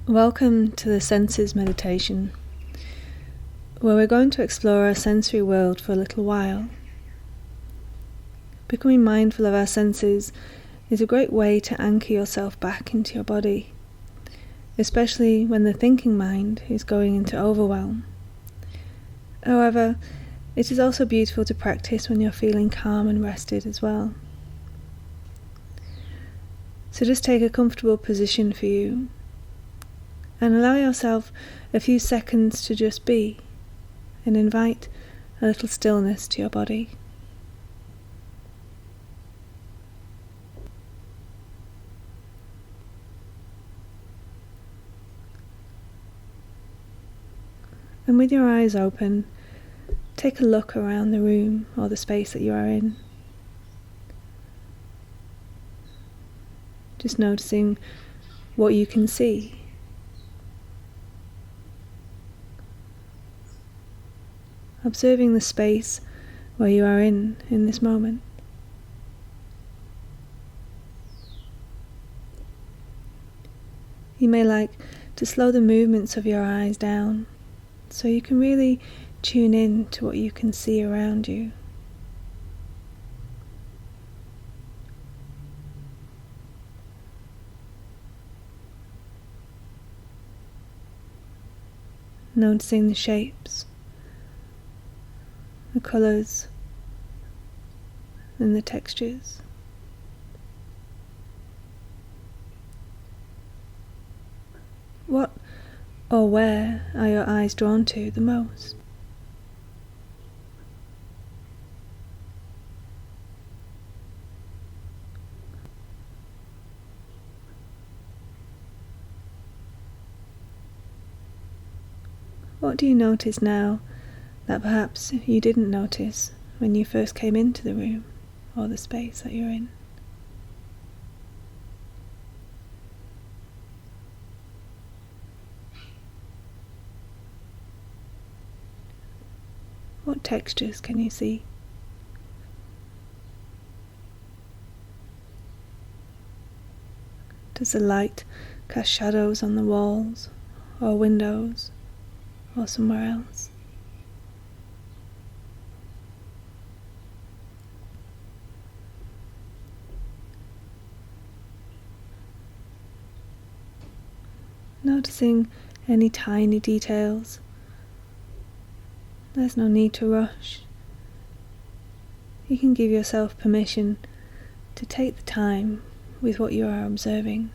Welcome to the Senses meditation, where we're going to explore our sensory world for a little while. Becoming mindful of our senses is a great way to anchor yourself back into your body, especially when the thinking mind is going into overwhelm. However, it is also beautiful to practice when you're feeling calm and rested as well. So just take a comfortable position for you and allow yourself a few seconds to just be and invite a little stillness to your body. And with your eyes open, take a look around the room or the space that you are in. Just noticing what you can see. Observing the space where you are in this moment. You may like to slow the movements of your eyes down so you can really tune in to what you can see around you. Noticing the shapes, the colours, and the textures. What or where are your eyes drawn to the most? What do you notice now that perhaps you didn't notice when you first came into the room or the space that you're in? What textures can you see? Does the light cast shadows on the walls or windows or somewhere else? Noticing any tiny details. There's no need to rush. You can give yourself permission to take the time with what you are observing,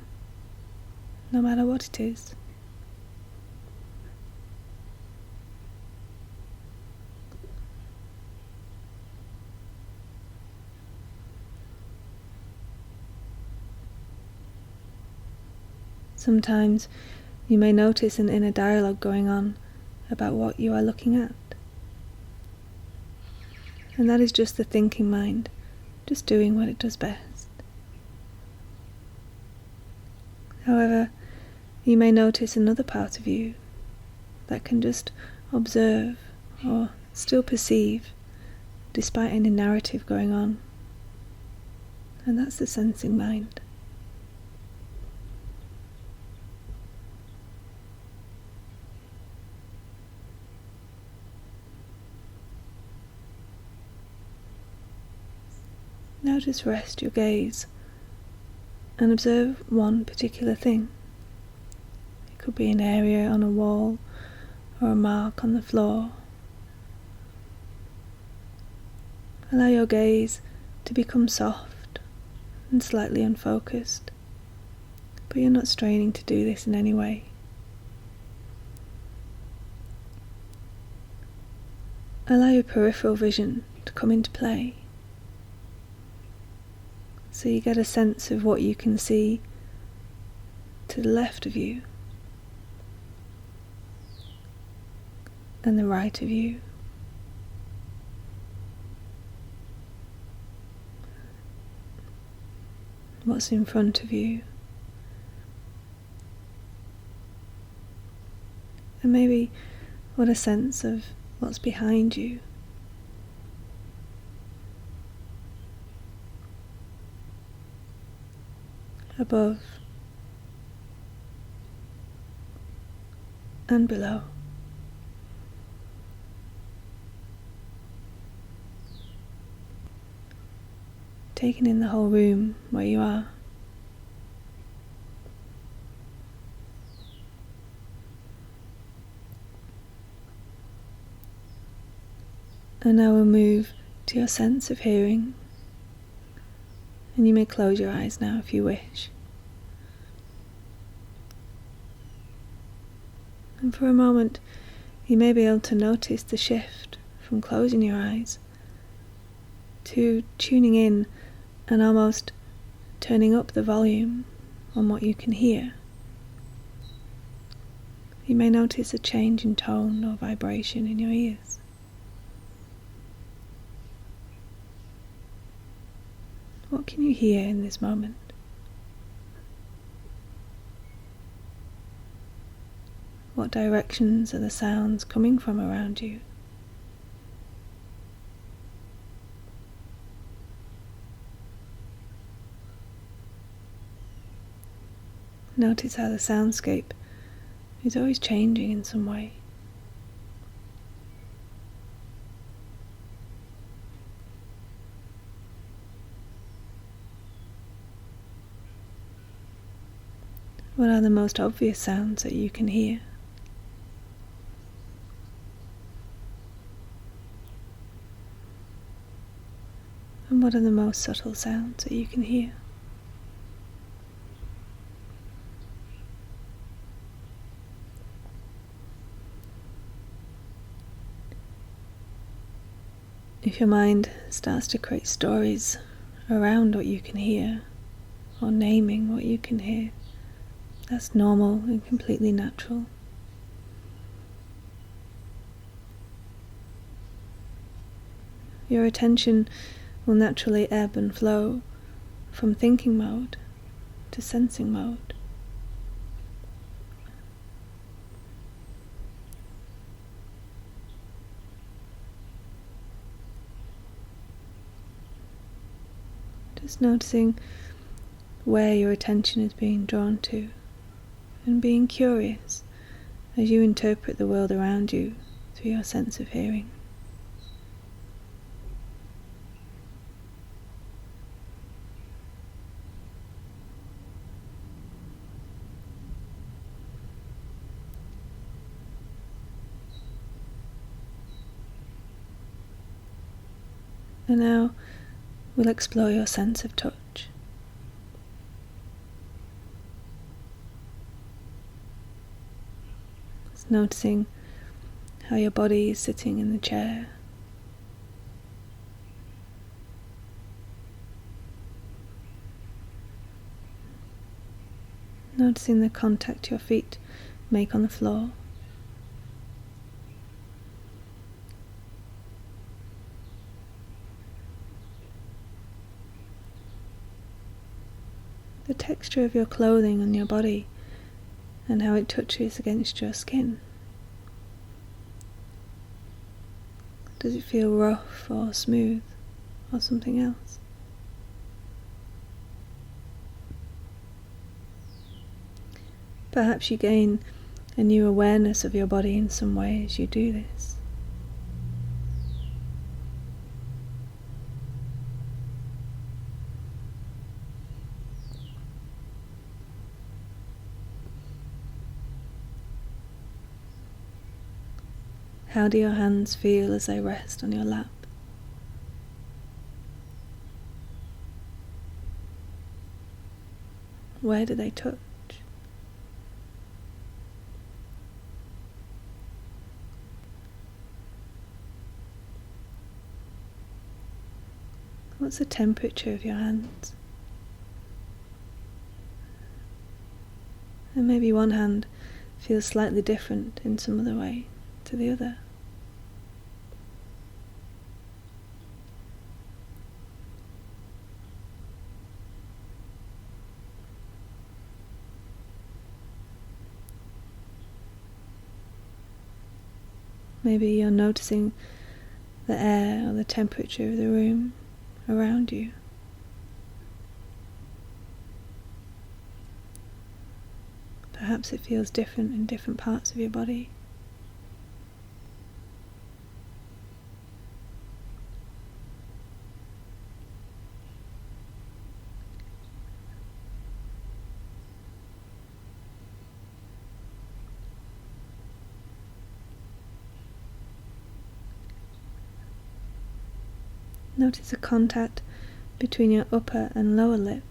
no matter what it is. Sometimes you may notice an inner dialogue going on about what you are looking at. And that is just the thinking mind, just doing what it does best. However, you may notice another part of you that can just observe or still perceive despite any narrative going on. And that's the sensing mind. Now just rest your gaze and observe one particular thing. It could be an area on a wall or a mark on the floor. Allow your gaze to become soft and slightly unfocused, but you're not straining to do this in any way. Allow your peripheral vision to come into play, so you get a sense of what you can see to the left of you and the right of you. What's in front of you, and maybe what a sense of what's behind you. Above and below. Taking in the whole room where you are. And now we'll move to your sense of hearing. And you may close your eyes now if you wish. And for a moment, you may be able to notice the shift from closing your eyes to tuning in and almost turning up the volume on what you can hear. You may notice a change in tone or vibration in your ears. What can you hear in this moment? What directions are the sounds coming from around you? Notice how the soundscape is always changing in some way. What are the most obvious sounds that you can hear? And what are the most subtle sounds that you can hear? If your mind starts to create stories around what you can hear, or naming what you can hear, that's normal and completely natural. Your attention will naturally ebb and flow from thinking mode to sensing mode. Just noticing where your attention is being drawn to and being curious as you interpret the world around you through your sense of hearing. And now we'll explore your sense of touch. Just noticing how your body is sitting in the chair. Noticing the contact your feet make on the floor. The texture of your clothing on your body and how it touches against your skin. Does it feel rough or smooth or something else? Perhaps you gain a new awareness of your body in some way as you do this. How do your hands feel as they rest on your lap? Where do they touch? What's the temperature of your hands? And maybe one hand feels slightly different in some other way to the other. Maybe you're noticing the air or the temperature of the room around you. Perhaps it feels different in different parts of your body. Notice the contact between your upper and lower lip.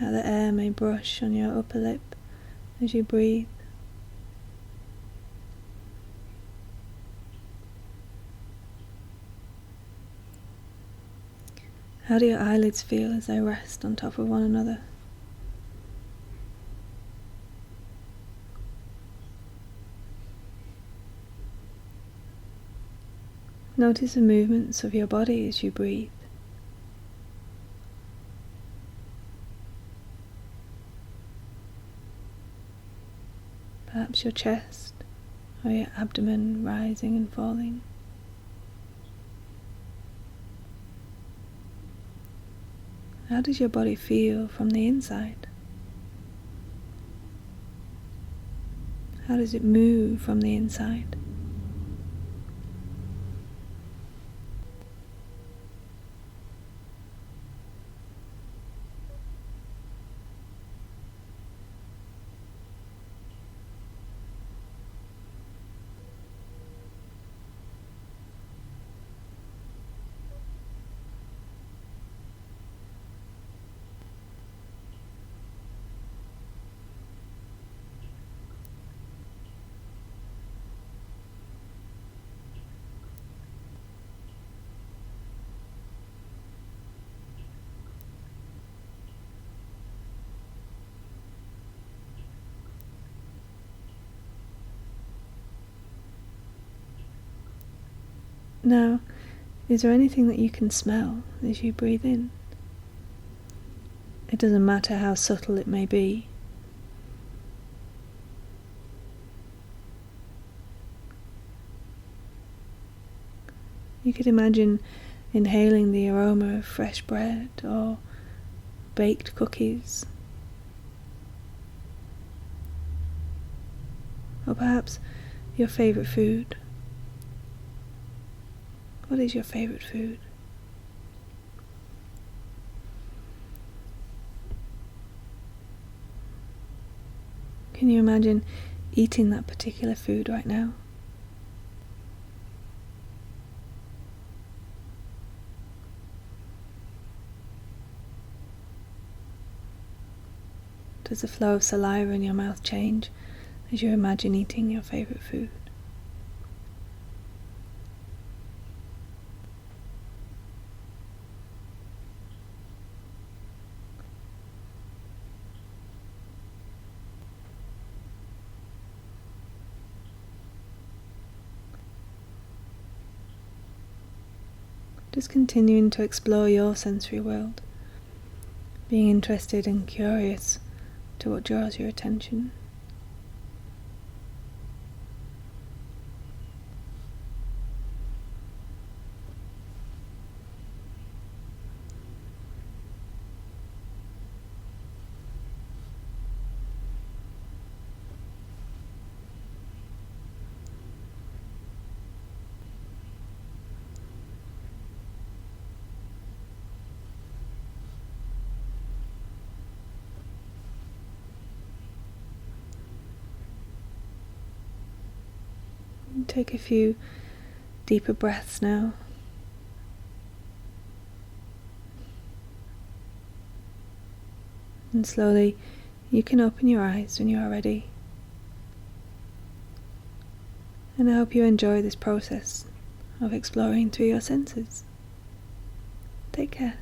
How the air may brush on your upper lip as you breathe. How do your eyelids feel as they rest on top of one another? Notice the movements of your body as you breathe. Perhaps your chest or your abdomen rising and falling. How does your body feel from the inside? How does it move from the inside? Now, is there anything that you can smell as you breathe in? It doesn't matter how subtle it may be. You could imagine inhaling the aroma of fresh bread or baked cookies. Or perhaps your favourite food. What is your favourite food? Can you imagine eating that particular food right now? Does the flow of saliva in your mouth change as you imagine eating your favourite food? Just continuing to explore your sensory world, being interested and curious to what draws your attention. Take a few deeper breaths now. And slowly you can open your eyes when you are ready. And I hope you enjoy this process of exploring through your senses. Take care.